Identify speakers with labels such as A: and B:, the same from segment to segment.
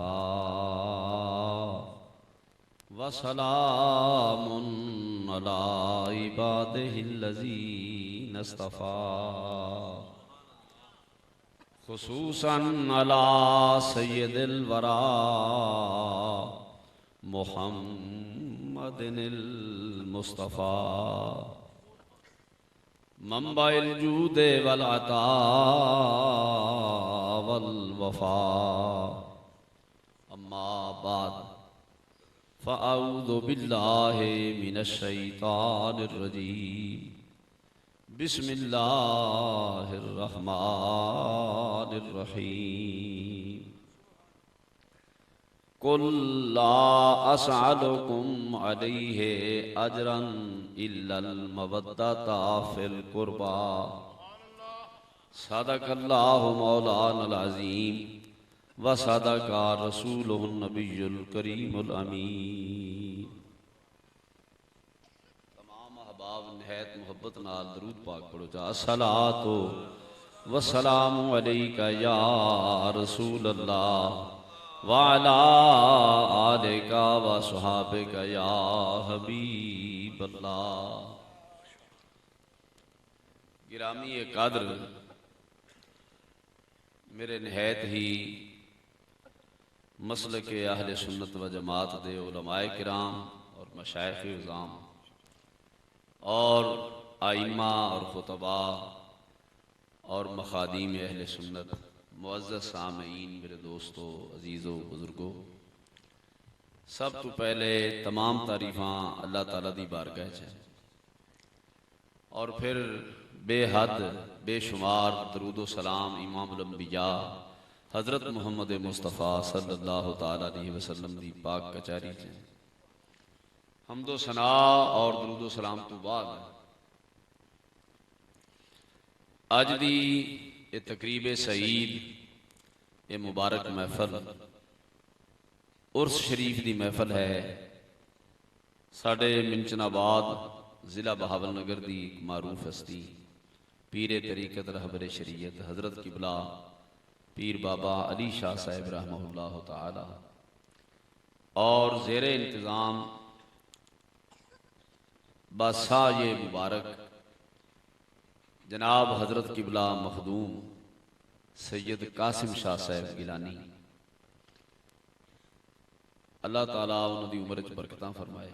A: वफ़ा वसलामुन अला इबादिहिल्लज़ीना इस्तफ़ा खुसूसन अला सय्यदिल वरा मुहम्मदिनिल मुस्तफ़ा मंबाइल जूदे वल अता वल वफ़ा अम्मा बाद फ़अऊज़ु बिल्लाहि मिनश शैतानिर रजीम बिस्मिल्लाहिर रहमानिर रहीम कुल ला असअलुकुम अलैहि अजरन इल्लल मवद्दता फिल कुर्बा सदक़ल्लाहु मौलानल अज़ीम व सदक़ा रसूलुहुन नबियुल करीमुल अमीन। तमाम अहबाब निहायत मोहब्बत नाल दरूद पाक पढ़ो जा अस्सलातु वस्सलामु अलैका या रसूल अल्लाह व अला आलिका व सहाबिका या हबीब अल्लाह। गिरामी कद्र मेरे निहायत ही मसलक अहले सुन्नत व जमात दे उलमाए किराम और मशाइख़ उज़ाम और आइम्मा और खुतबा और मखादीम अहले सुन्नत मुअज़्ज़ज़ सामीईन मेरे दोस्तों अजीज़ों बुज़ुर्गों, सब तो पहले तमाम तारीफ़ां अल्लाह ताला दी बारगाह च और फिर बेहद बेशुमार दरूदो सलाम इमामुल अंबिया हज़रत मुहम्मद मुस्तफ़ा सल्लल्लाहु ताला अलैहि वसल्लम दी पाक कचहरी च हम्दो सना और दरूदो सलाम तो बाद अज दी ये तकरीब सईद ये मुबारक महफल उर्स शरीफ दी महफल है। साडे मिंचनाबाद ज़िला बहावल नगर दी एक मारूफ हस्ती पीरे तरीक़त रहबरे शरीयत हज़रत किबला पीर बाबा अली शाह साहिब रहमहुल्लाह ताला और ज़ेरे इंतज़ाम बादशाह ये मुबारक जनाब हज़रत किबला मखदूम सैयद कासिम शाह साहिब गिलानी अल्लाह ताला उन्होंने उम्र च बरकतां फरमाए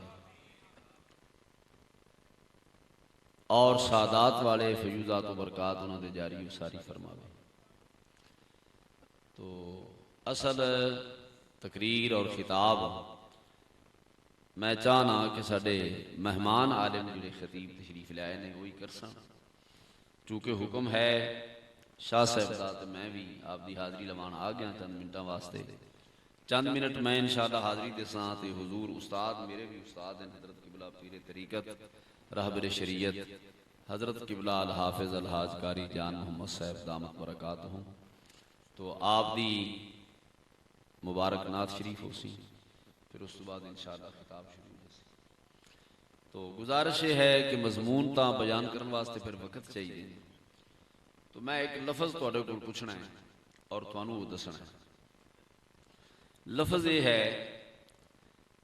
A: और सादात वाले फयूज़ात व बरकात उन्होंने जारी उसारी फरमावे। तो असल तकरीर और खिताब मैं चाहना कि साडे मेहमान आलिम जिहड़े खतीब तशरीफ लाए ने वही करसा, चूँकि हुक्म है शाह साहब का तो मैं भी आपकी हाज़री लवान आ गया चंद मिनटा वास्ते। चंद मिनट मैं इंशाअल्लाह हाज़री दसा तो हुजूर उस्ताद मेरे भी उस्ताद हैं हज़रत किबला पीरे तरीक़त रहबरे शरीयत हज़रत किबला अल हाफिज़ अल हाज कारी जान मोहम्मद साहब दामत बरकातहू, तो आप दी मुबारक नात शरीफ हो सी फिर उस बाद इंशाअल्लाह खिताब शुरू हो सी। तो गुजारिश है कि मजमून तो बयान करने वास्ते फिर वक्त चाहिए, तो मैं एक लफज तुहाडे कोल पूछना है और तुहानू दसना है। लफज ये है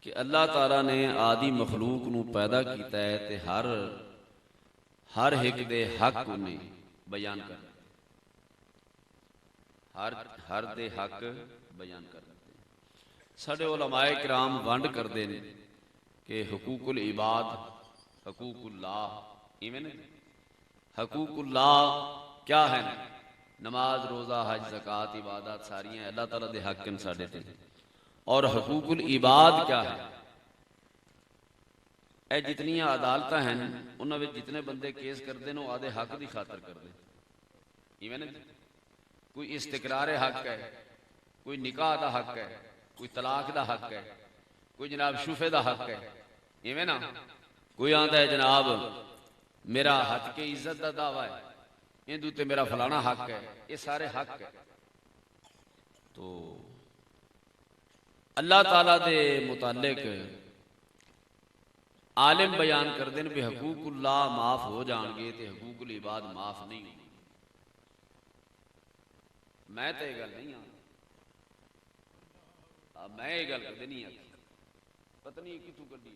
A: कि अल्लाह ताला ने आदि मखलूक नू पैदा किया है ते हर एक दे हक ने बयान कर हर दे हक बयान कर दिते। साडे उलमाए किराम वंड करते हैं कि हकूकुल इबाद हकूकुल्लाह, इवें ने हकूकुल्लाह क्या है? नमाज रोज़ा हज ज़कात इबादत सारियां अल्लाह ताला दे हक हैं साडे ते। और हकूकुल इबाद क्या है? ए जितनियां अदालत हैं उन्हां विच जितने बंदे केस करते हैं आदे हक की खातर करते, इवें ने कोई इस्तिकरार हक है, कोई निकाह का हक है, कोई तलाक का हक है, कोई जनाब शुफे का हक है, इवें ना कोई आंदा है जनाब मेरा हक के इज्जत का दावा है, इंदू ते मेरा फलाना हक है, ये सारे हक है। तो अल्लाह ताला दे मुतालिक आलिम बयान करते हैं भी हकूकुल्लाह माफ हो जाएंगे तो हकूकुल इबाद माफ नहीं होंगे। मैं तो यह गल नहीं मैं ये गल कदे नहीं आखी, पता नहीं कितों कड्डी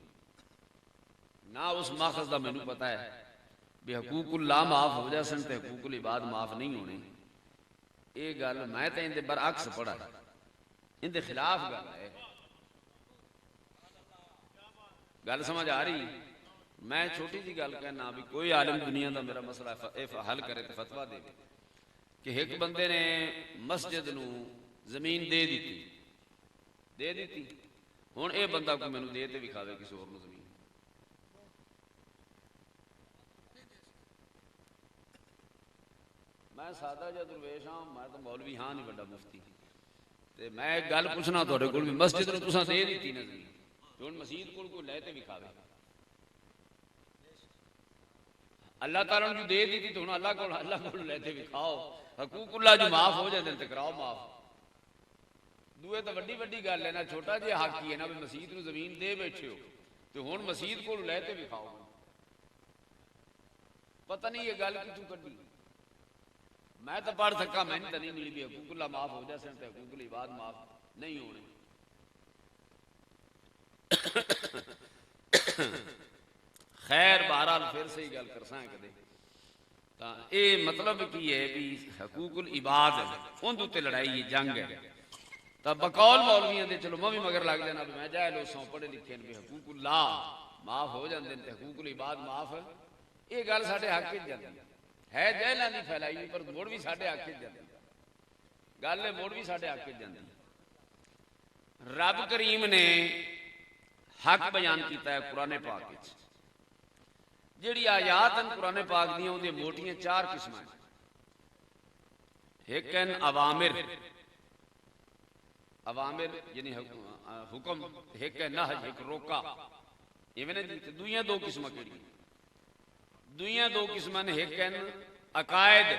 A: ना। उस माखज का मैनू पता है भी हकूकुल्लाह माफ हो जा सन ते हकूकुल इबाद माफ नहीं होने। ये गल मैं तो इनके बरअक्स पढ़ा, इनके खिलाफ गल है। गल समझ आ रही? मैं छोटी जी गल कहना भी कोई आलिम दुनिया का मेरा मसला हल करे तो फतवा दे कि एक बंदे ने मस्जिद नूं जमीन दे दी हुण ये बंदा को मैनू दे ते विखावे किसी होर नूं जमीन। मैं सादा जिहा दरवेश हाँ, मैं तो मौलवी हाँ नहीं बड़ा मुफ्ती। ते मैं एक गल पुछना तुहाडे कोल भी मस्जिद नूं तुसां दे दित्ती ना जमीन, हुण मसीत कोल कोई लै ते विखावे। अल्लाह ताला नूं दे दी तो हुण अल्लाह कोल लै ते विखाओ। हकूकुल्लाह जो माफ हो जाते तो कराओ माफ। दूए तो वड्डी वड्डी गल है ना, छोटा जिहा हक ही है ना भी मसीत नूं जमीन दे बैठे हो तो हुण मसीत कोल लै ते विखाओ। पता नहीं ये गल कितों कड्डी। मैं तो पढ़ सका, मैंने तो नहीं मिली भी हकूकुल्लाह माफ हो जाए तो हकूकुल इबाद माफ नहीं होने। खैर बहरहाल फिर से ही गल कर कदे तो ये मतलब की है भी हकूकुल इबाद उनके उत्ते लड़ाई है, जंग है। तो बकौल मौलवियों के चलो मैं भी मगर लग जाना भी मैं जाए लोग पढ़े लिखे भी हकूकुल्लाह माफ हो जाते हैं हकूकुल इबाद माफ। ये गल साडे हक च जाती है जहलां दी फैलाई पर मुड़ भी साडे हक च जाती गल है, मुड़ भी साडे हक च जाती। रब करीम ने हक बयान किया है कुरान पाक विच। जिहड़ी आयात हैं कुरान पाक दी उहदी मोटियां चार किस्म हैं। एक हैं अवामिर, अवामिर यानी हुक्म, एक है नहज, एक रोका। इवें जी दुइयां दो किस्म केड़ी? दुइयां दो किस्म ने, एक है अकायद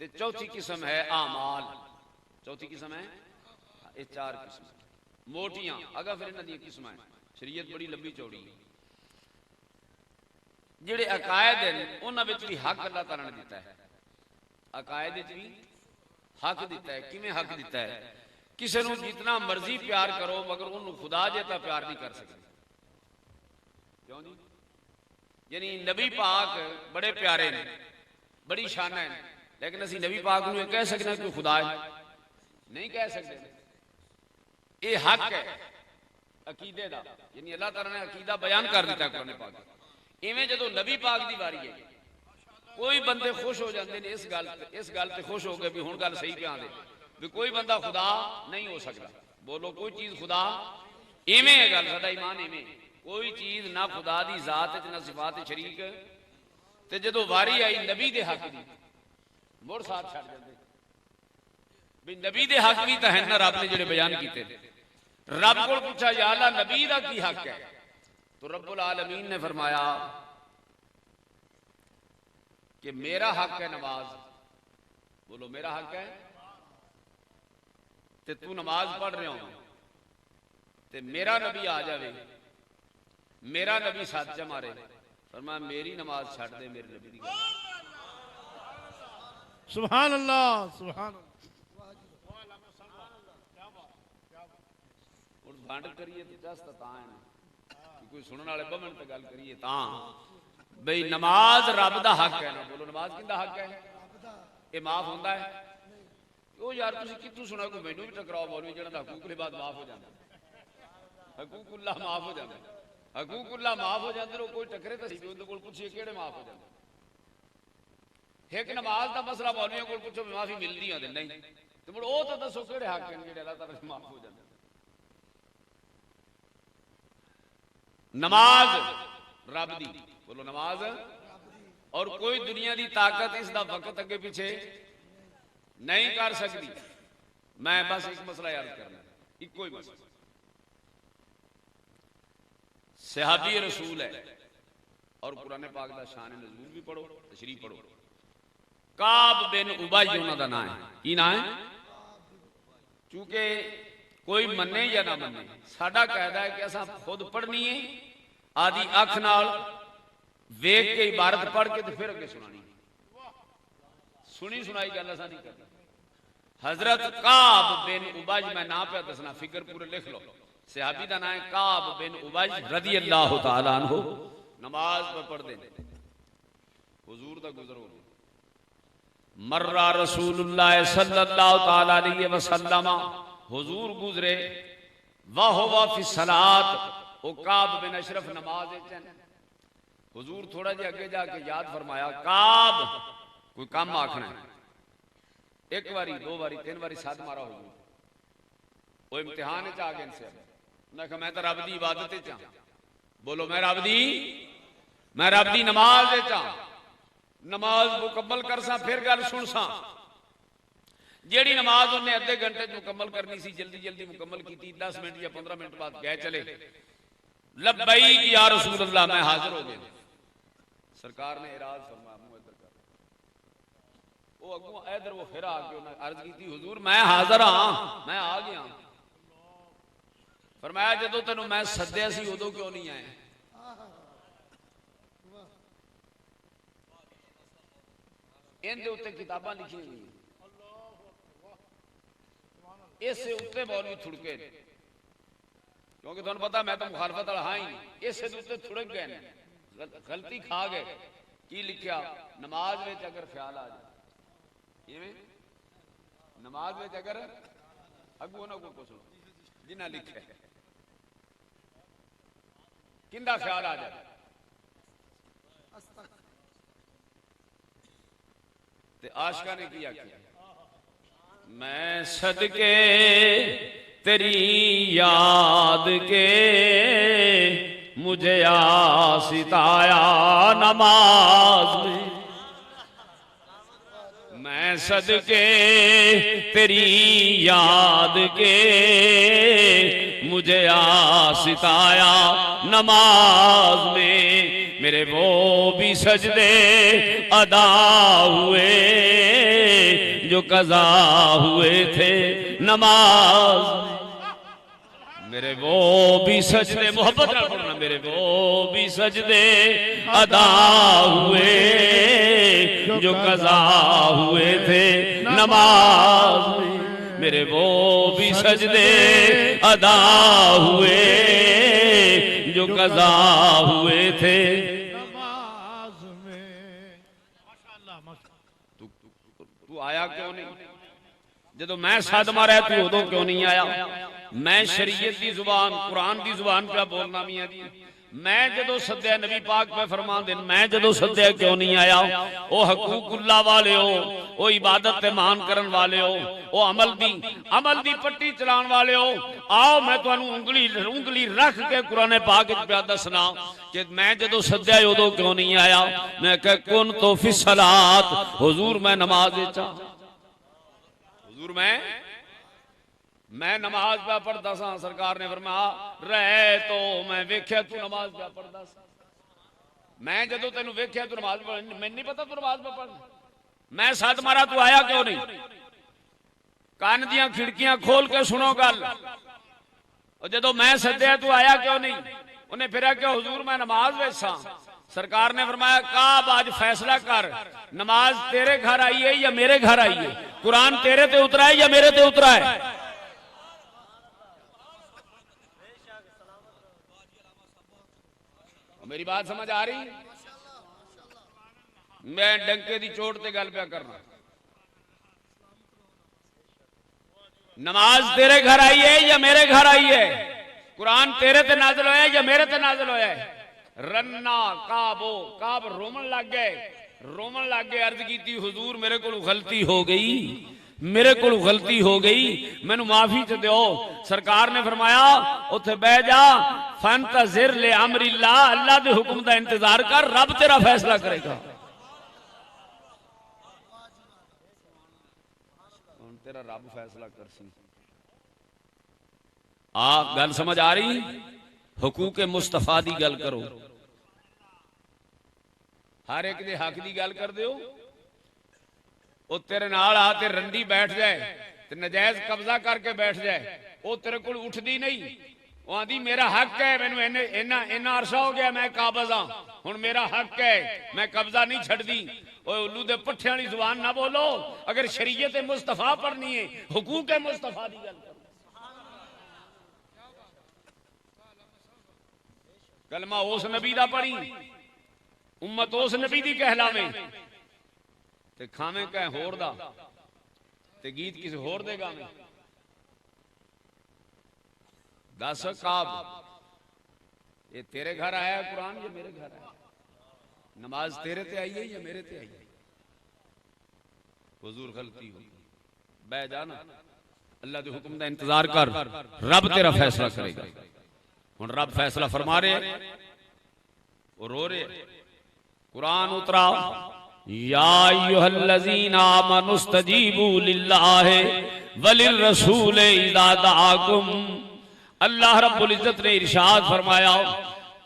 A: ते चौथी किस्म है आमाल। चौथी किस्म है, ये चार किस्म मोटियां। अगर फिर इन्हां दी किस्म है, शरीयत बड़ी लंबी चौड़ी है। जिहड़े अकायद हैं उन्हां विच भी हक अल्लाह ताला ने दिता है। अकायद विच भी हक दिता है। किवें हक दिता है? किसी नूं जितना मर्जी प्यार करो मगर उन्होंने खुदा जिहा प्यार नहीं कर सकते। क्यों नहीं? यानी नबी पाक बड़े प्यारे ने, बड़ी शान है, लेकिन असी नबी पाक नूं कह सकते कि खुदा है? नहीं कह सकते। ये हक है अकीदे का, यानी अल्लाह ताला ने अकीदा बयान कर दिता कुरान पाक। इवें जदों नबी पाक की वारी है, कोई बंदे खुश हो जाते हैं इस गल ते खुश हो गए भी हुण गल सही पे आंदे भी कोई बंदा खुदा नहीं हो सकता। बोलो कोई चीज खुदा? इवें है गल, साडा ईमान इवें। कोई चीज ना खुदा दी जात च ना सिफात शरीक। ते जदों वारी आई नबी दे हक दी मुड़ साथ छड़ जाते भी नबी दे हक भी तो है ना रब ने जिहड़े बयान कीते। रब को पूछा या अल्लाह नबी दा की हक है? तो रब्बुल आलमीन ने फरमाया कि मेरा हक है नमाज। बोलो मेरा हक है। ते तू नमाज पढ़ रहे हो ते मेरा नबी आ जाए, मेरा नबी सच मारे, फरमाया मेरी नमाज छड़ दे, मेरे नबी दी गल।
B: सुभान अल्लाह, सुभान अल्लाह।
A: भंड करिए तो जस तां कोई सुनने वाले बमन तो गल करिए तां बई नमाज रब दा हक है ना। बोलो नमाज किंदा हक है? ये माफ होंदा है? ओ यार तुसीं कित्थों सुना? कोई मैनू भी टकराओ मौलवी जिहड़ा दा हकूकुल इबाद माफ हो जांदा, हकूकुल्लाह माफ हो जांदा, हकूकुल्लाह माफ हो जांदे। कोई टकरे तो सही, उहदे कोल पुछिए किहड़े माफ हो जांदे। एक नमाज दा मसला मौलवियों कोल पुछो माफी मिलदी है ते नहीं, ते मुड़ ओह तां दसो किहड़े हक हैं जिहड़े अल्लाह ताला माफ हो जांदे। नमाज रब दी, बोलो नमाज, और कोई दुनिया की ताकत इसका वक्त अगे पिछे नहीं कर सकती। मैं बस एक मसला याद करना, इको ही मसला। सहाबी रसूल है और कुरान पाक का शान नज़ूल भी पढ़ो, तशरीफ पढ़ो। काब बिन उबई उन्होंने नाम है। की नाम है? चूंकि कोई मने या ना मने, साडा कहदा है कि असा खुद पढ़नी है आदि अख नाल वेख के इबारत पढ़ के तो फिर अगे सुनानी। सुनी सुनाई गल असा नहीं करनी। हजरत काब बिन उबज, मैं ना पे दसना, फिक्र पूरे लिख लो। सहाबी का नाम है काब बिन उबज रदी अल्लाह तआला अन्हु। नमाज पे पढ़ते हुजूर दा गुजर हो गया। मर्रा रसूलुल्लाह सल्लल्लाहु तआला अलैहि वसल्लम, हुजूर गुजरे, वाह हुवा फी सलात, ओ काब बिन अशरफ नमाज विच हैं। हुजूर थोड़ा जिहा अगे जाके याद फरमाया, काब कोई काम आखना है, एक बारी दो बारी तीन बारी सद मारा हुजूर, वो इम्तिहान च आ गए इनसे। मैं कहा मैं तो रब दी इबादत च हां, बोलो मैं रब दी नमाज च हां, नमाज मुकम्मल कर सा फिर गल सुन सा। जेड़ी नमाज उन्हें अद्धे घंटे मुकम्मल करनी सी, जल्दी जल्दी मुकम्मल की, 10 मिनट या 15 मिनट बाद गए चले, लब्बैक या रसूल अल्लाह, मैं हाजिर हो गया। सरकार ने इराज फरमाया, मुंह इधर कर, वो अगों इधर वो फिर आके उन्हें अर्ज की, हुजूर मैं हाजिर हां, मैं आ गया। फरमाया जदों तेनू मैं सद्दिया सी उदों क्यों नहीं आए? इनके उत्ते किताबां लिखी हुई, इससे उत्ते मौलवी थुड़के, क्योंकि तुहानू पता मैं तो मुखालफत वाला हाँ ही, इससे उत्ते थुड़क गए, गलती खा गए। की लिखा नमाज में अगर ख्याल आ जाए, नमाज में अगर अगू ना को कुछ जिन्हें लिखे किंदा ख्याल आ जाए, ते आशिका ने किया मैं सदके तेरी याद के मुझे आसिताया नमाज में, मैं सदके तेरी याद के मुझे आसिताया नमाज में, मेरे वो भी सजदे अदा हुए जो कज़ा हुए थे नमाज, मेरे वो भी सजदे, मोहब्बत ना पढ़ना, मेरे वो भी सजदे अदा हुए जो कज़ा हुए थे नमाज में, मेरे वो भी सजदे अदा हुए जो कज़ा हुए थे
B: नमाज में। माशाअल्लाह माशाअल्लाह।
A: तू आया क्यों नहीं? जदों मैं सद मारा तू उदों क्यों नहीं आया? मैं शरीयत की जुबान कुरान की जुबान पे बोलना मियां जी, मैं जदों सद्या नबी पाक पे फरमान देन, मैं जदों सद्या क्यों नहीं आया? ओ हकूकुल्लाह वाले हो, ओ इबादत ते मान करन वाले हो, ओ अमल दी पट्टी चलान वाले हो, आओ मैं तुहानू उंगली रख के कुरान पाक विच पिया दसना कि मैं जदों सद्या उदों क्यों नहीं आया। मैं कह कुन तो फी सलात, हुजूर मैं नमाज विच, हुजूर मैं नमाज पे पढ़ता सा। सरकार ने फरमाया रहे तो मैं वेख्या तू नमाज पे पढ़ता सा, मैं जदों तेनू वेख्या तू नमाज पढ़, मैं नहीं पता तू नमाज पे पढ़, मैं सद मारा तू आया क्यों नहीं? कान दियां खिड़कियां खोल के सुनो गल, और जदों मैं सद्या तू आया क्यों नहीं? उन्हें फिर क्या हुजूर मैं नमाज विच सा। सरकार ने फरमाया काब आज फैसला कर, नमाज तेरे घर आई है या मेरे घर आई है? कुरान तेरे ते उतरा है या मेरे ते उतरा है? मेरी बात समझ आ रही? मैं डंके की चोट ते गल पे करना, नमाज तेरे घर आई है या मेरे घर आई है? कुरान तेरे ते नाज़िल होया या मेरे ते नाज़िल होया है? रन्ना काब रोमन लग गए, अर्ज की हुजूर मेरे को गलती हो गई, मैनू माफी च दो। सरकार ने फरमाया उथे बह जा, फंतज़िर ले अमरिल्लाह, अल्लाह के हुक्म का इंतजार कर, रब तेरा फैसला करेगा। तेरा रब फैसला कर सी। गल समझ आ रही? हुकूक मुस्तफा दी गल करो, हर एक दे हक दी गल कर दियो। वो तेरे नाल आ ते रंडी बैठ जाए ते नजायज कब्जा करके बैठ जाए, वो तेरे को उठदी नहीं,
C: वो आंदी मेरा हक है, मैनू इन्ना इन्ना अरसा हो गया मैं काबज हाँ, हुण मेरा हक है, मैं कब्जा नहीं छड्डी। ओए उल्लू दे पट्ठे वाली जुबान ना बोलो। अगर शरीयत मुस्तफा पढ़नी है, हुकूक मुस्तफा दी गल करो। कलमा उस नबी दा पढ़ी, उम्मत उस नबी दी कहलावे, ते खावे कह होर दा, ते गीत किसी होर दे गावे। दस काब ये तेरे घर आया कुरान या मेरे घर आया? नमाज तेरे ते आई है या मेरे ते आई है? हुजूर गलती हो बह जाना, अल्लाह के हुक्म का इंतजार कर, रब तेरा फैसला करेगा। हुण रब फैसला फरमा रहे, वो रो रहे। कुरान उतरा, या अय्युहल्लज़ीना आमनुस्तजीबू लिल्लाहि वलिर रसूल इज़ा दआकुम। अल्लाह रब्बुल इज्जत ने इरशाद फरमाया,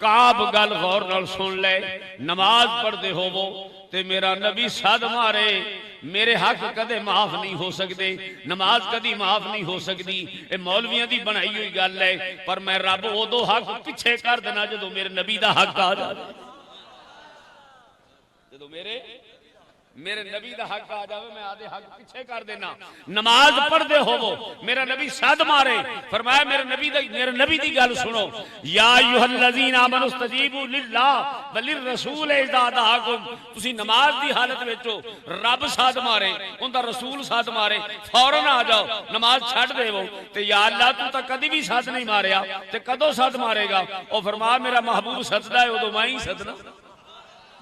C: काब गल गौर नाल सुन ले, नमाज पढ़ते होवो ते मेरा नबी सद मारे, मेरे हक कदे माफ नहीं हो सकते, नमाज कदी माफ नहीं हो सकती। ये मौलवियों की बनाई हुई गल है, पर मैं रब उदो हक पिछे कर देना जो मेरे नबी का हक आ जाए। जो मेरे नबी का हक आ जाए, मैं आधे हक पिछे कर देना। नमाज पढ़ते होवो, मेरा नबी सद मारे, फरमाया मेरे नबी दी गल सुनो, या अय्युहल्लज़ीना आमनुस्तजीबू लिल्लाह वलिर रसूल इज़ा दआकुम। तुसी नमाज दी हालत विच हो, रब सद मारे, उनका रसूल सद मारे, फौरन आ जाओ, नमाज छड्ड देवो। ते या अल्लाह तू तां कदी भी सद नहीं मारिया, ते कदों सद मारेगा? ओ फरमाया मेरा महबूब सददा है, उदों मैं ही सदना।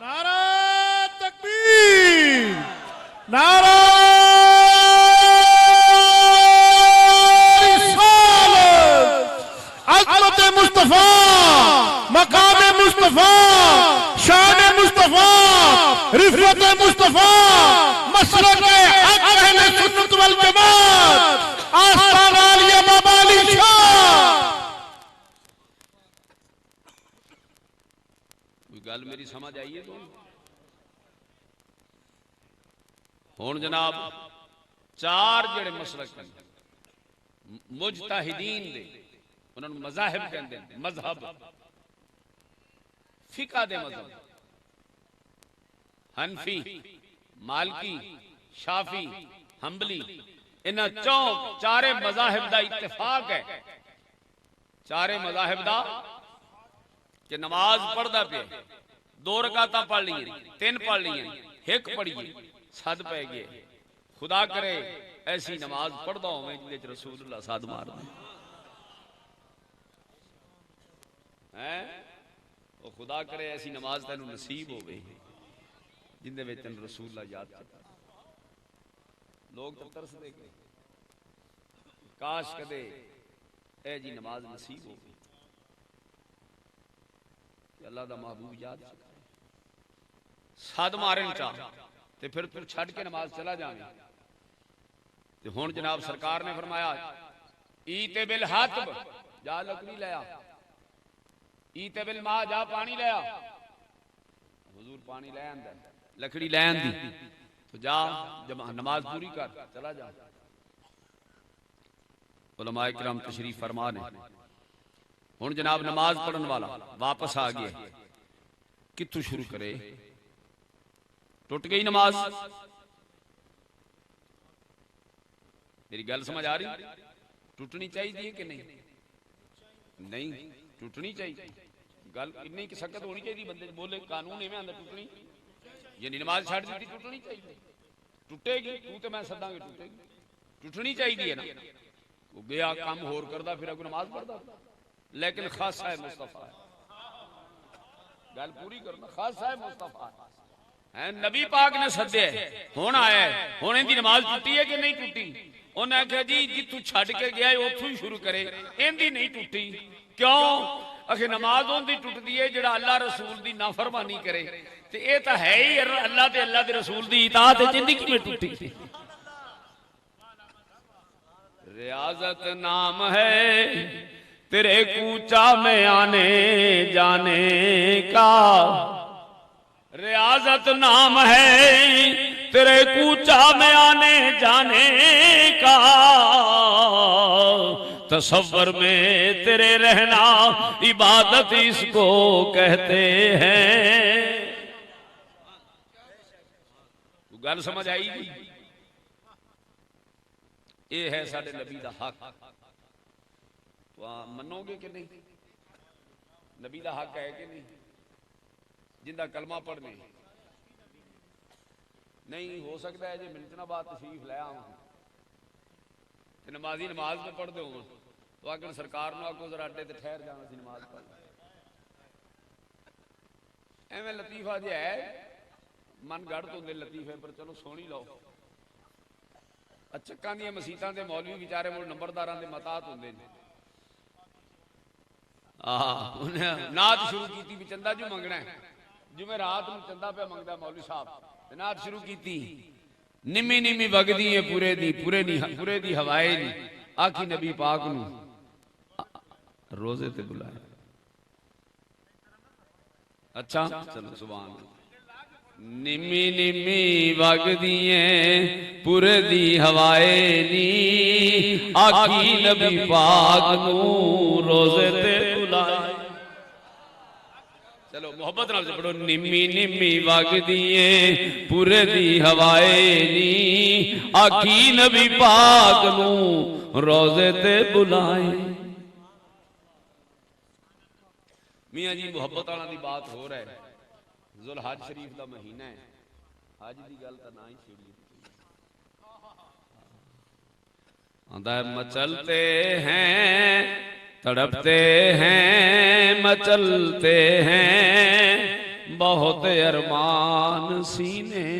B: नारा तकबीर, नारा रिसालत, अज़मत मुस्तफा, मकाम मुस्तफा, शान मुस्तफा, रिफ़त मुस्तफा, मसलक हक अहले सुन्नत वल जमात, आस्ताना आलिया बाबा अली शाह।
A: कोई गल मेरी समझ आई है? तो हुण जनाब चार जेड़े मसलक मुजतहिदीन दे, उन्होंने मज़ाहिब कहते हैं, मजहब फिका दे मजहब, हनफी, मालकी, शाफी, हंबली, इन्हां चारे मज़ाहिब दा इत्तेफाक है, चारे मज़ाहिब दा कि नमाज पढ़दा पे, दो रकातां पढ़ ली, तीन पढ़ ली, एक पढ़िए, सद पै गए। खुदा करे ऐसी नमाज पढ़दा होवे जिहदे च रसूलुल्लाह सद मार दे हैं। ओ खुदा करे ऐसी नमाज तैनू नसीब होवे जिंदे विच तैनू रसूलुल्लाह याद करदा। लोग तो तरसदे गए, काश कदे ए जी नमाज नसीब होवे कि अल्लाह दा महबूब याद सद मारन चा ते फिर तू छड़ के नमाज चला जावे। ते हुण जनाब सरकार ने फरमाया, ईते बिल हातब, जा लकड़ी लिया, ईते बिल मा, जा पानी लिया। हुजूर पानी ले आंदा, लकड़ी ले आंदी, तो जा जब नमाज पूरी कर चला जा। उलमाए किराम तशरीफ फरमा ने। हुण जनाब नमाज पढ़न वाला वापस आ गया, कित्थों शुरू करे? टुट गई नमाज। मेरी गल समझ आ रही? टूटनी चाहिए कि नहीं? नहीं टूटनी चाहिए। गल इन्नी की सकत होनी चाहिए, बंदे बोले कानून इवें आंदा टूटनी, ये नमाज छड़ दी टूटनी चाहिए। टूटेगी तू तो मैं सदांगे, टूटेगी, टूटनी चाहिए ना। वो गया काम होर करदा, फिर अगू नमाज पढ़दा, लेकिन खासा है मुस्तफा है। गल पूरी करना, खासा है मुस्तफा है, नबी पाक ने सदे हुण आया, हुण इहदी नमाज टूटी है कि नहीं टूटी? उन्हें आख्या जी जिथों छड़ के गया उथों ही शुरू करे, इहदी नहीं टूटी। क्यों? आखे नमाज उहदी टुटदी है जिहड़ा अल्लाह रसूल दी नाफरमानी करे, ते इह तां है ही अल्लाह ते अल्लाह दे रसूल दी इताअत च, इहदी किवें टूटी? रियाजत नाम है तेरे कूचा में आने जाने का, रियाजत नाम है तेरे कूचा में आने जाने का,
C: तसव्वुर में तेरे रहना इबादत इसको कहते हैं। गल समझ आई जी? ये है साडे नबी दा हक। तो मनोगे कि नहीं? नबी दा हक है कि नहीं? जिंदा कलमा पढ़ने नहीं हो सकता है जो मिनटां बाद तशरीफ लै आवां ते नमाजी नमाज में पढ़ते हो तो अगर सरकार ना आखो जरा अड्डे ते ठहर जाना सी नमाज पढ़। एवं लतीफा जो है मन गढ़ तो लतीफे पर चलो सोनी लो। चक्कां दी मसीतां दे मौलवी बेचारे मुड़ नंबरदारां दे मतात होंदे ने। नात शुरू की भी चंदा जो मंगना है जिवें रात में चंदा पे मंगदा मौलवी साहब नात शुरू की निमी निमी वगदी है पूरे दी हवाए नी आखी नबी पाक नू रोजे ते बुलाया। अच्छा चलो सुभान अल्लाह। निमी निमी वगदी है पूरे दी हवाए नी आखी नबी पाक नू रोजे ते बुलाया। चलो मोहब्बत नाल पढ़ो। निमी निमी वगदी है पूरे दी हवाए नी आखी नबी पाक नू रोजे ते बुलाए। मियाँ जी मुहब्बत वाला दी बात हो रहा है। जुल्हज शरीफ का महीना है। हज की गल तो ना ही छेड़ी। आंदा है मचलते हैं तड़पते हैं मचलते हैं बहुत अरमान सीने।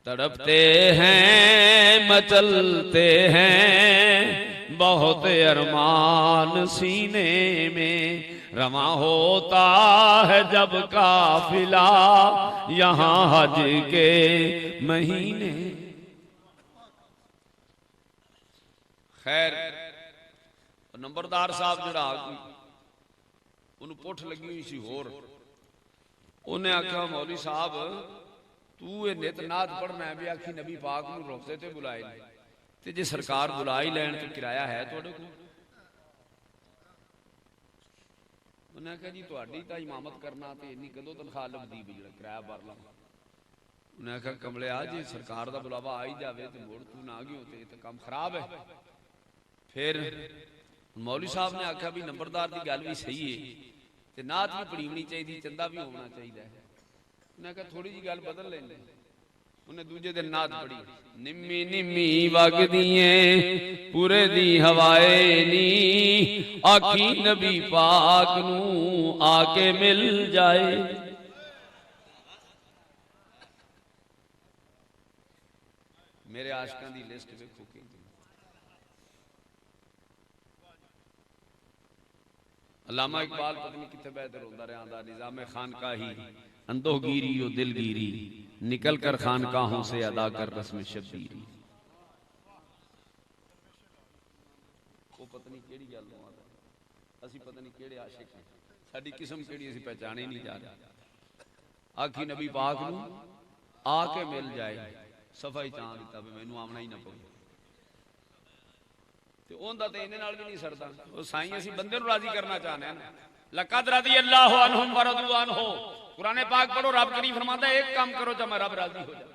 C: तड़पते हैं मचलते हैं बहुत अरमान सीने में। रवा होता है जब काफिला यहाँ हज के महीने। खैर नंबरदार साहब जड़ा उन्हें पुठ लगी हुई सी होर उन्हें आख्या मौलवी साहब तू ये नित नात पढ़ना है भी आखी नबी पाक नूं रोजे ते बुलाए ते जे सरकार बुला ही लैन तो किराया है तुहाडे कोल? उन्हें आख्या जी तुहाडी तां इमामत करना ते इन्नी कदों तनख्वाह लभदी भी जिहड़ा किराया भर ला। उन्हें आख्या कमलिया जे सरकार दा बुलावा आ ही जावे ते मुड़ तू ना गयो ते काम खराब है। फिर मौलवी साहब ने आख्या भी नंबरदार की गल भी सही है ते नात भी पढ़ी होनी चाहिए चंदा भी होना चाहिए। उन्हें कहा थोड़ी जी गल बदल लेंगे। उन्हें दूजे दिन नात पढ़ी। निम्मी निम्मी वगदी पूरे दी हवाए नी आखी नबी पाक नू आके मिल जाए। मेरे आशिकां दी लिस्ट वेखो कि अल्लामा इकबाल पत्नी कितने बेहतर होता रहा आंदा निजाम खानकाही अंदोगिरी ओ दिलगिरी निकल कर खानकाहों से अदा कर रस्म शब्बीरी। वो पत्नी केड़ी गल आंदा असी पता नहीं केड़े आशिक हैं साडी किस्म केड़ी असी पहचाने नहीं जा रहे। आखी नबी पाक नू आके मिल जाए सफा ही चाह दिता भी मैनू आमना ही ना पवे ते ओंदा ते इन्ने नाल भी नहीं सरदा। ओ साईं असी बंदे नू राजी करना चाहने हैं ना। लक़द रज़ी अल्लाहु अन्हुम व रज़ू अन्हु कुरान पाक पढ़ो। रब करीम फरमाता है एक काम करो जब मैं रब राजी हो जाए।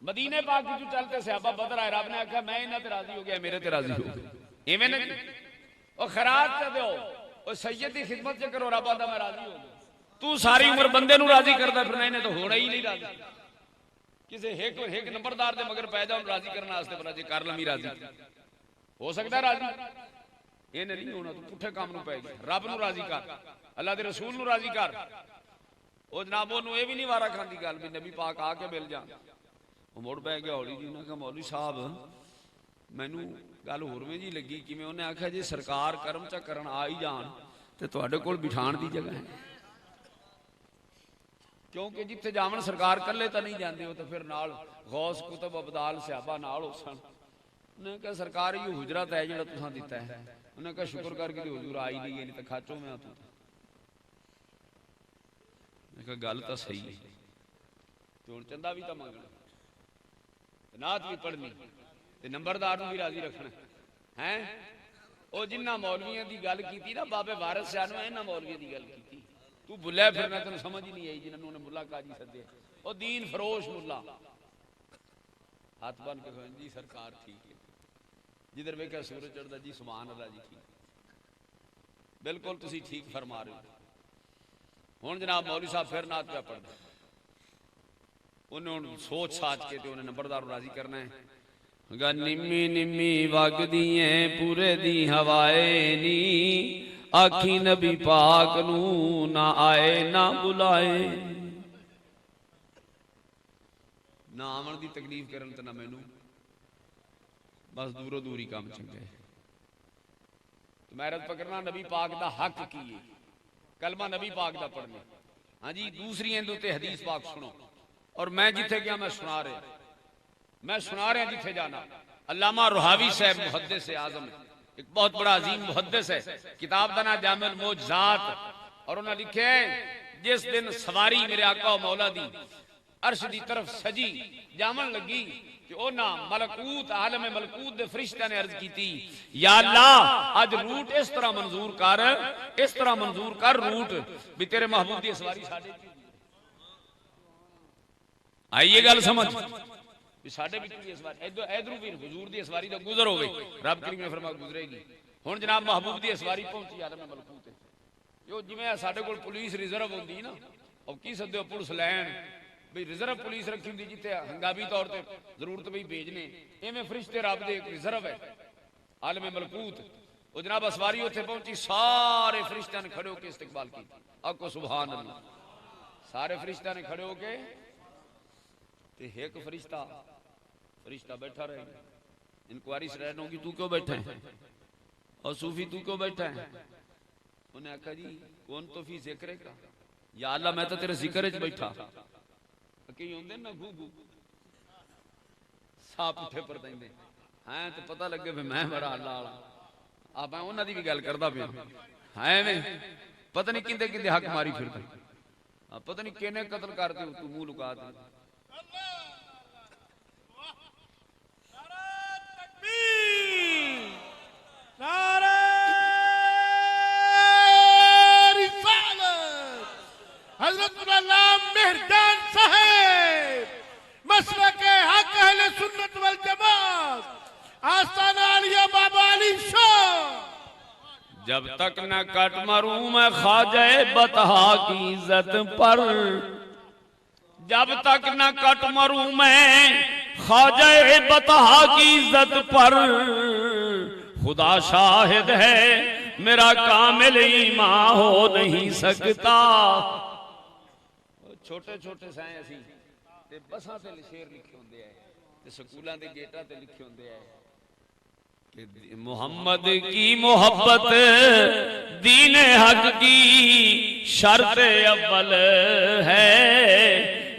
C: मदीने पाक जो चलते सहाबा बदर आए रब ने आख्या मैं इन्हां ते राजी हो गया मेरे ते राजी हो गए। इवें नहीं ओ खैरात च दिओ ओ सैयद दी खिदमत च करो रब आंदा मैं राजी हो गया। तू सारी उम्र बंदे नू राजी करदा फिरना इन्हें तो होना ही नहीं राजी। किसी एक नंबरदार दे मगर पै जाओ राजी करने वास्ते पर जी कर लमी राजी हो सकता राजी ये नहीं होना। तू पुठे काम नू पै गया। रब नू राजी कर अल्लाह दे रसूल नू राजी कर। ओ जनाब ओनू ये भी नहीं वारा खांदी गल भी नबी पाक आके मिल जा। वो मुड़ पै गया हौली जी। उन्हें कहा मौलवी साहब मैनू गल होरवें जी लगी किवें। उन्हें आख्या जी सरकार कर्म च करन आ ही जान ते तुहाडे कोल बिठाण दी जगह है क्योंकि जिथे जावन सरकार कल्ले तो नहीं जाते हो तो फिर नाल गौस कुतुब अबदाल सहाबा नाल हो सन। उन्हें कहा सरकार ये हुजरत है जो तुसां दिता है। उन्हें कहा शुक्र करके हुजूर आई नहीं गई नहीं तो खाचो मैं तू। कहा गल तो सही है तो हुण चंदा भी तो मंगना नात भी पढ़नी ते नंबरदार नूं भी राजी रखना है। वो जिन्ना मौलवियों की गल की ना बाबे वारिस शाह ने इन्हां मौलवियों की गल की, तू भुलिया फिरना, तेन समझ ही नहीं आई जिन्होंने उन्हें मुला काजी सदे, वो दीन फरोश मुला हाथ बन के जी सरकार ठीक है, जिधर वेख्या सूरज चढ़ता जी सुभान अल्लाह जी ठीक, बिल्कुल तुसी ठीक फरमा रहे हो। हुण जनाब मौलवी साहब फिर नात पे पढ़ना, उन्हें सोच साच के ते उन्हें नंबरदार राजी करना है। निम्मी निम्मी वगदी पूरे दी हवाए नी, आखी नबी पाक नू ना आए ना बुलाए, ना आवन की तकलीफ करन ते ना मैनू, बस दूरों दूरी काम चंगा है। तो मैं रद पकड़ना नबी पाक दा हक की है, कलमा नबी पाक दा पढ़ना। हाँ जी, दूसरी इंदू ते हदीस पाक सुनो, और मैं जिथे गया मैं सुना रहा जिथे जाना। अल्लामा रुहावी साहब मुहद्दिस आज़म, एक बहुत बड़ा अजीम मुहद्दिस है, किताब का नाम जामिल मौजज़ात, और उन्हें लिखे जिस दिन सवारी मेरे आका मौला दी अर्श दी तरफ सजी जामन लगी कि ओ ना मलकूत आलम मलकूत दे फरिश्ते ने अर्ज की थी, या अल्लाह आज रूट इस तरह मंजूर कर रूट भी तेरे महबूब दी सवारी साडे आइए गल समझ भी साडे भी इस बार इधरों भी हुजूर दी सवारी दा गुजर होवे, रब करीम ने फरमाया गुजरेगी। हुण जनाब महबूब दी सवारी पहुंची आलम मलकूत, जो जिवें साडे कोल पुलिस रिजर्व होंदी ना, और की सदे पुलिस लैन भी रिजर्व पुलिस रखी होंदी जिथे हंगामी तौर पर जरूरत भी भेजने, इवें फरिश्ते रब दे एक रिजर्व है आलम मलकूत। वो जनाब सवारी उत्थे पहुंची, सारे फरिश्तियां ने खड़े होकर इस्तकबाल की, आखो सुभान अल्लाह, सारे फरिश्तियां ने खड़े होके ते एक फरिश्ता बैठा रहे। इंक्वायरी से रहना होगी, तू क्यों बैठा है, और सूफी तू क्यों बैठा है? उन्हें आखा जी कौन तो फी जिक्र का, या अल्लाह मैं तो तेरे जिक्र च बैठा। कई होंगे ना घू साफ उठे पर देंगे हैं तो पता लगे भी मैं बड़ा अल्लाह वाला, आप उन्होंने भी गल करता पिया है में पता नहीं किंदे किंदे हक मारी फिरदा, पता नहीं किने कतल कर दे, तू मुंह लुका दे।
B: हजरत नाम मेहरजान साहेब मसलके हक अहले सुन्नत वल जमात आस्ताना आलिया बाबा अली शाह।
C: जब तक न कट मरूं मैं ख्वाजा बतहा की इज्जत पर, जब तक न कट मरूं मैं ख्वाजा बतहा की इज्जत पर, खुदा शाहिद है मेरा कामिल ईमान हो नहीं सकता। छोटे छोटे साए असी ते बसां ते शेर लिखे होंदे है ते स्कूलां दे गेटां ते लिखे होंदे है कि मोहम्मद की मोहब्बत दीन हक की शर्त अव्वल है,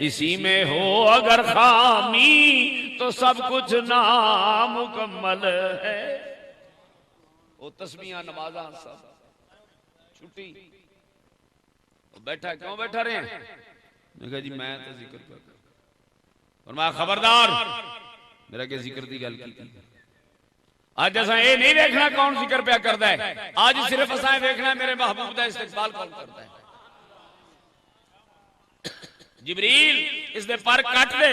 C: इसी में हो अगर खामी तो सब कुछ नामुकम्मल है। वो तस्बीहां नमाज़ां सब छुट्टी, बैठा क्यों बैठा रहे हैं? मैं कहा जी मैं तो जिक्र कर, और मैं खबरदार मेरा क्या जिक्र की गल की। आज असा ये नहीं देखना कौन जिक्र पे करता है, आज सिर्फ असा देखना मेरे महबूब का इस्तकबाल कौन करता है। जिबरील इस दे पर कट दे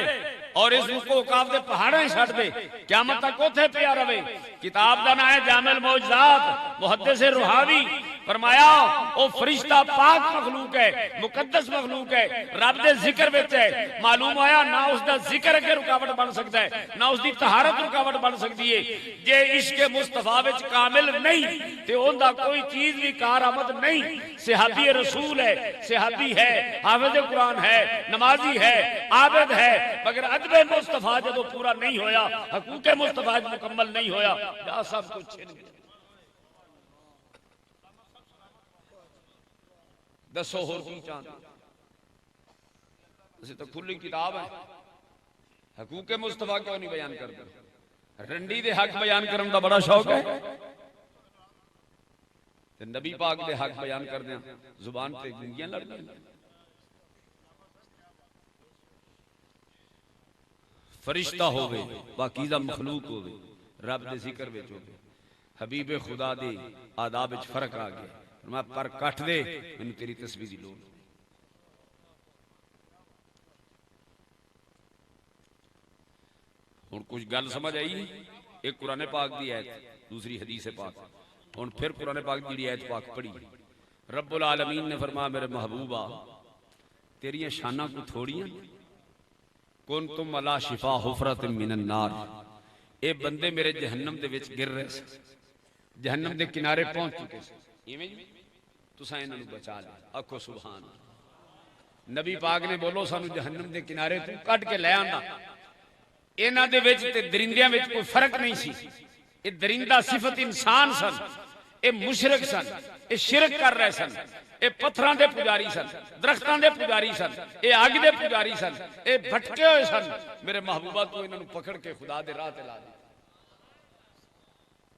C: और इस को काफ दे पहाड़े छड़ दे, क़यामत तक ओथे पिया रवे। किताब का नाम है जामिल मौजज़ात, मुहद्दिस रुहावी फरमाया ओ फरिश्ता पाक मखलूक है, मुकद्दस मखलूक है, रब दे जिक्र विच है। मालूम होया ना उसका जिक्र अगे रुकावट बन सकता है, ना उसकी तहारत रुकावट बन सकती है। जे इश्क मुस्तफा विच कामिल नहीं ते ओंदा कोई चीज भी कारआमद नहीं। सहाबी रसूल है, सहाबी है, हाफिज कुरान है, नमाजी है, आबिद है, मगर अदब मुस्तफा जदों पूरा नहीं होया, हकूक मुस्तफा मुकम्मल नहीं होया, या सब कुछ छिन गया। दसो होर की चाहते, असी तो खुली किताब है, हकूक मुस्तफा क्यों नहीं बयान करते? रंडी दे हक बयान करने का बड़ा शौक है, ते नबी पाक दे हक बयान कर दें जुबान पे गुंगियां लड़ गई। फरिश्ता होवे, पाकीज़ा मखलूक होवे, रब दे जिक्र विच होवे, हबीबे खुदा दे आदाब विच फर्क आ गया। मैं पर कट दे, मैनूं तेरी तस्बीह दी लोड़। हुण कुछ गल समझ आई? एक कुरान पाक दी आयत, दूसरी हदीस पाक। हुण फिर कुरान पाक दी जेहड़ी आयत पाक पढ़ी, रब्बुल आलमीन ने फरमाया मेरे महबूबा तेरियां शानां कोई थोड़ियां, कुन तुम अला शिफा हुफरत मिनन नार, ये बंदे मेरे जहन्नम दे विच गिर रहे थे, जहन्नम दे किनारे पहुंच चुके थे, इवें जी तुसां इन्हां नूं बचा लिया। आखो सुभान अल्लाह। नबी पाक ने बोलो सानू जहन्नम दे किनारे तू कट के लै आंदा। इन्हां दे विच ते दरिंदियां विच कोई फर्क नहीं सी। ये दरिंदा सिफत इंसान सन, ये मुशरिक सन, ये शिरक कर रहे सन, ये पत्थरां दे पुजारी सन, दरख्तां दे पुजारी सन, ये अग दे पुजारी सन, ये भटके हुए सन। मेरे महबूबा तू इन्हां नूं पकड़ के खुदा दे राह ते ला दे,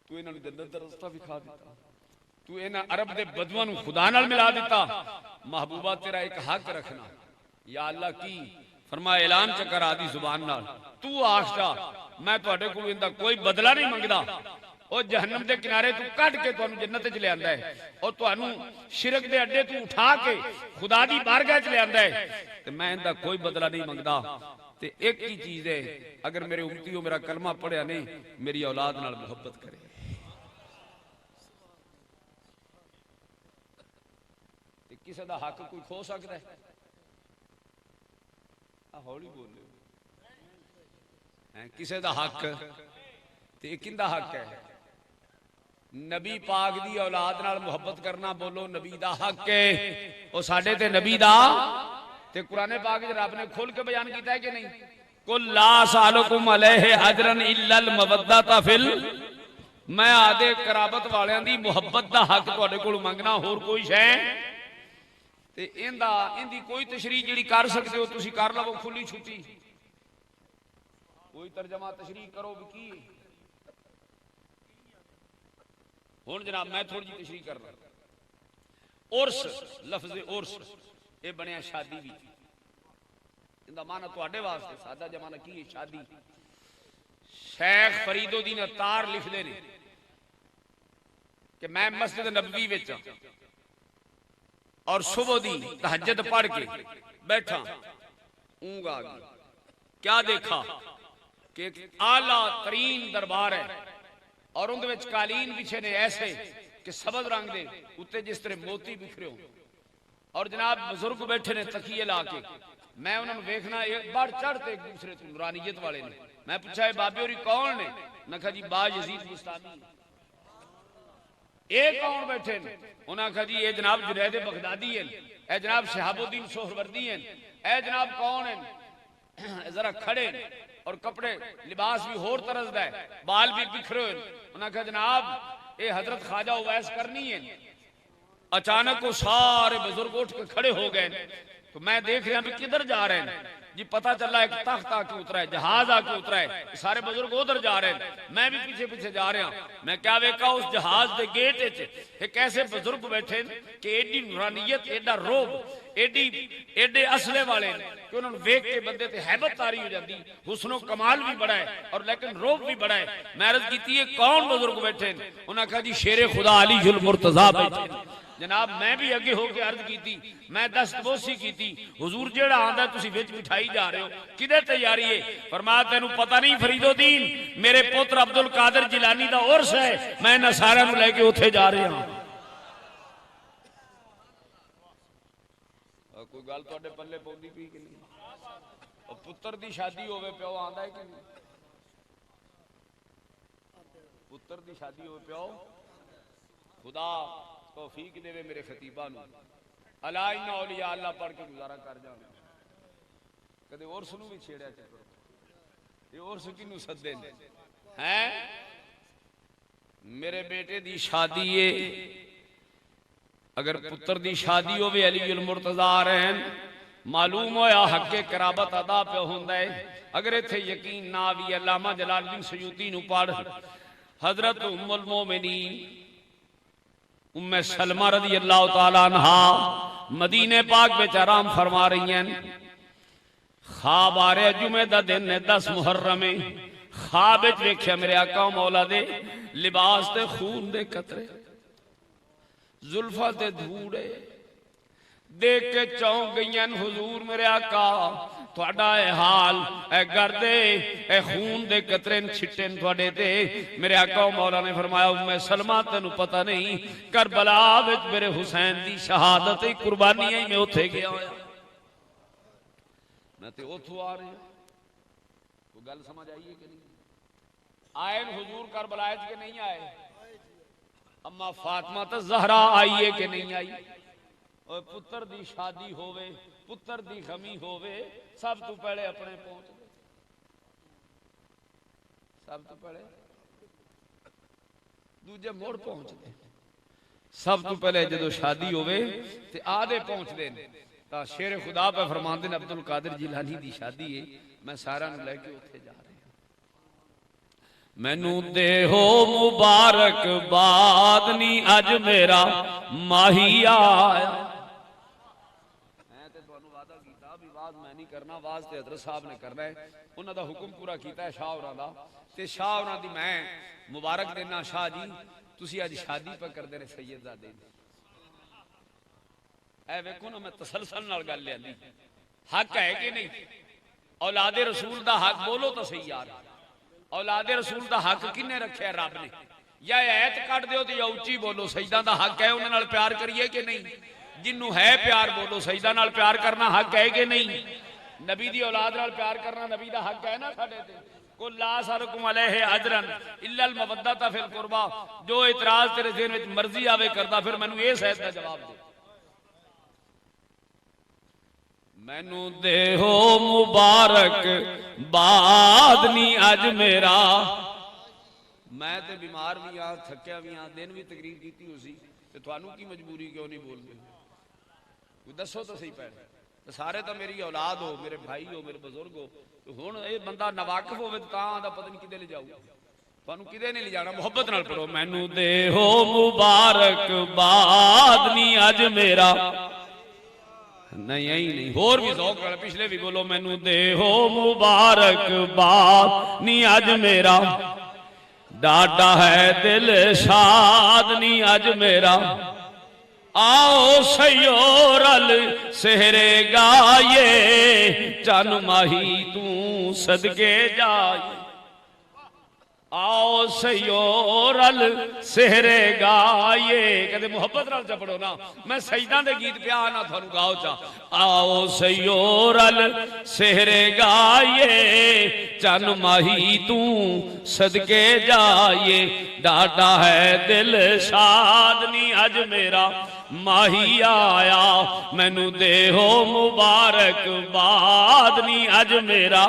C: तू इन्हां नूं जन्नत दा रास्ता विखा दिता, तू इन्हां अरब दे बदुआं नूं खुदा नाल मिला दिता। महबूबा तेरा एक हक रखना। या अल्लाह की फरमाया ऐलान च कर आदी जुबान नाल, तू आखदा मैं तुहाडे कोल इंदा कोई बदला नहीं मंगदा। और जहन्नम के किनारे तू कट के तुहानू जन्नत च लियांदा है, और तुहानू शिरक दे अड्डे तू उठा के खुदा दी बारगाह च लियांदा है, ते मैं इंदा कोई बदला नहीं मंगदा। ते एक ही चीज है, अगर मेरे उम्मतियों मेरा कलमा पढ़िया नहीं, मेरी औलाद नाल मोहब्बत करे। ते किसी दा हक कोई खो सकदा है? हौली बोलो है, किसी दा हक ते किंदा हक है? नबी पाक दी औलाद नाल मुहब्बत करना, बोलो नबी दा हक है। और साडे ते नबी दा ते कुरान पाक च रब ने खुल के बयान किया है कि नहीं? कुल ला सालुकुम अलैहि अजरन इल्लल मवद्दता फिल, मैं आदे कराबत वालियां दी मुहब्बत दा हक तुहाडे कोल मंगना, होर कोई शै ते इंदी कोई तशरीह जिहड़ी कर सकते हो तुसीं कर लवो, खुली छुट्टी। कोई तर्जमा तशरीह करो भी की। हुण जनाब मैं थोड़ी जी तशरीह कर रहा। उर्स, लफ्ज़ उर्स ये बनया शादी भी, इंदा माना तुहाडे वास्ते सादा जमाना की है शादी। शेख फरीदुद्दीन अत्तार लिखते ने कि मैं मस्जिद नबवी विच और सुबह दी तहज्जुद पढ़ के बैठा, ऊंघ आ गई। क्या देखा कि एक आला तरीन दरबार है और उनके विच कालीन बिछे ने ऐसे कि सबज रंग दे उत्ते जिस तरह मोती बिखरे हो, और जनाब बुजुर्ग बैठे ने तकिए ला के। मैं उन्होंने देखना एक बढ़ चढ़ते एक दूसरे तो नूरानियत वाले ने। मैं पूछा बाबे होरी कौन ने? मैं कहा जी बा यजीद बुस्तामी। ये कौन बैठे ने? उन्हें कहा जी ये जनाब जुनैद बगदादी है, ए जनाब शहाबुद्दीन सोहरवर्दी है, ए जनाब कौन है? जरा खड़े और कपड़े लिबास भी होर तरह का है, बाल भी बिखरे हुए। उन्हें कहा जनाब ये हजरत ख्वाजा उवैस करनी है। अचानक वो सारे बुजुर्ग उठ के खड़े हो गए। तो मैं देख रहा भी किधर जा रहे हैं जी? पता चला एक तख्त आके उतरा है, जहाज आके उतरा है, सारे बुजुर्ग उधर जा रहे हैं, मैं भी पीछे पीछे जा रहा। मैं क्या वेखा उस जहाज के गेट एक ऐसे बुजुर्ग बैठे कि एडी नूरानियत, एडा रोब, एडे असले वाले कि उन्होंने वेख के बंदे ते हैबत तारी हो जाती। हुस्नो कमाल भी बड़ा है और लेकिन रोब भी बड़ा है। मैं अर्ज की है कौन बुजुर्ग बैठे? उन्होंने कहा जी शेरे खुदा अली जुल मुर्तजा बैठे। जनाब मैं भी अगे होके अर्ज की थी, मैं दस्तबोसी की थी, हुजूर जेड़ा आंदा तुसी विच बिठाई जा रहे हो, किदे तैयारी है? फरमाया तेनू पता नहीं फरीदुद्दीन मेरे पुत्र अब्दुल कादिर जिलानी दा उर्स है, मैं इन्हां सारियां नूं लेके उत्थे जा रहा हां। कोई गल तुहाडे पल्ले पौंदी पई कि नहीं? और पुत्र दी शादी होवे प्यो आंदा है कि नहीं? पुत्र दी शादी होवे प्यो खुदा तौफीक देवे मेरे खतीबा नूं अला इन्ना औलिया अल्लाह पढ़ के गुजारा कर जावे। कदे उर्स नूं भी छेड़िया चलो, ये उर्स किनू सदे हैं? मेरे बेटे दी शादी है, अगर पुत्र दी शादी होवे अलीउल मुर्तजा आ रहे हैं, मालूम होया हक कराबत अदा पे हुंदा है। अगर इत्थे यकीन ना भी अल्लामा जलालुद्दीन सयूती नूं पढ़, हजरत उम्मुल मोमिनीन उम्मे सलमा रज़ी अल्लाह तआला अन्हा मदीने पाक में आराम फरमा रही हैं। ख्वाब आ रहा जुमे का दिन है 10 मुहर्रम है। ख्वाब विच वेख्या मेरे आका मौला दे लिबास ते खून दे कतरे, जुल्फा ते धूड़े देख के चौंक गईयां हुजूर मेरे आका थोड़ा ए हाल ए गर्दे ए खून दे कतरे छिट्टे थोड़े ते। मेरे आका मौला ने फरमाया उम्मे सलमा तेनू पता नहीं करबला विच मेरे हुसैन दी शहादत ही कुर्बानी ही मैं उथे गया होया, मैं ते उथों आ रहा। कोई गल समझ आई है कि नहीं? आए हुजूर करबला के नहीं आए? अम्मा फातिमा तो ज़हरा आई है कि नहीं आई? और पुत्र दी शादी होवे, पुत्र दी गमी होवे, सब तो पहले अपने पहुंच गए। सब तो पहले दूजे मोड़ पहुंचते, सब तो पहले जो शादी होवे ते आधे पहुंचते हैं। तो शेर खुदा पे फरमाते हैं अब्दुल कादिर जिलानी दी शादी है, मैं सारा लैके उत्थे जा रहा। मैनू दे हो मुबारक बाद नी अज मेरा माही आया। मैं ते तुहानू वादा कीता भी वाज मैं नहीं करना, वाज ते हज़रत साहब ने करना है। उन्हां दा हुक्म पूरा कीता है शाह होरां दा, ते शाह होरां दी मैं मुबारक देना। शाह जी तुसी अज शादी पर करदे ने सैयदजादे दी। ऐ वेखो ना मैं तसलसल नाल गल लियांदी, हक है कि नहीं? औलादे रसूल दा हक बोलो तो सही यार। औलादे रसूल दा हक किन्ने रखिया? रब ने। या ऐत कट दियो तो या उच्ची बोलो सईदा दा हक है, उन्हां नाल प्यार करिए कि नहीं? जिन्नू है प्यार बोलो सईदा नाल प्यार करना हक है कि नहीं? नबी दी औलाद नाल प्यार करना नबी दा हक है ना साडे ते। कुल ला सरकुम अलैहि अजरन इल्लल मवद्दता फिल कुरबा। जो इतराज तेरे ज़हन विच मर्जी आवे करदा, फिर मैनू इह सैयद दा जवाब दे। मैनू दे हो मुबारक बाद नी अज मेरा। मैं ते बीमार भी हाँ, थकिया भी हाँ, दिन भी तकरीर की उसी, ते तुहानू की मजबूरी क्यों नहीं बोलते? कोई दसो तो सही पहले। तो सारे तो मेरी औलाद हो, मेरे भाई हो, मेरे बुजुर्ग हो। तो हुण ये बंदा नावाकिफ होवे तां दा पता नहीं किदे ले जाऊगा, तुहानू किदे नहीं ले जाना। मुहब्बत नाल पढ़ो। मैनू दे हो मुबारक बाद नी अज मेरा। नहीं यही नहीं, होर भी ज़ौक़ नाल पिछले भी बोलो। मैनू दे हो मुबारक बाद नी अज मेरा, डाडा है दिल शाद नी अज मेरा। आओ सयो रल सेहरे गाये, चन माही तू सदके जाए। आओ सयो रल सेहरे गाये। कहते मुहब्बत नाल चपड़ो ना, मैं सईदा दे गीत पिया ना थानू गाओ चा। आओ सयो रल सेहरे गाये, चन माही तू सदके जाए। डाडा है दिल शाद नी अज मेरा, माही आया। मैनू दे हो मुबारक बाद नी अज मेरा।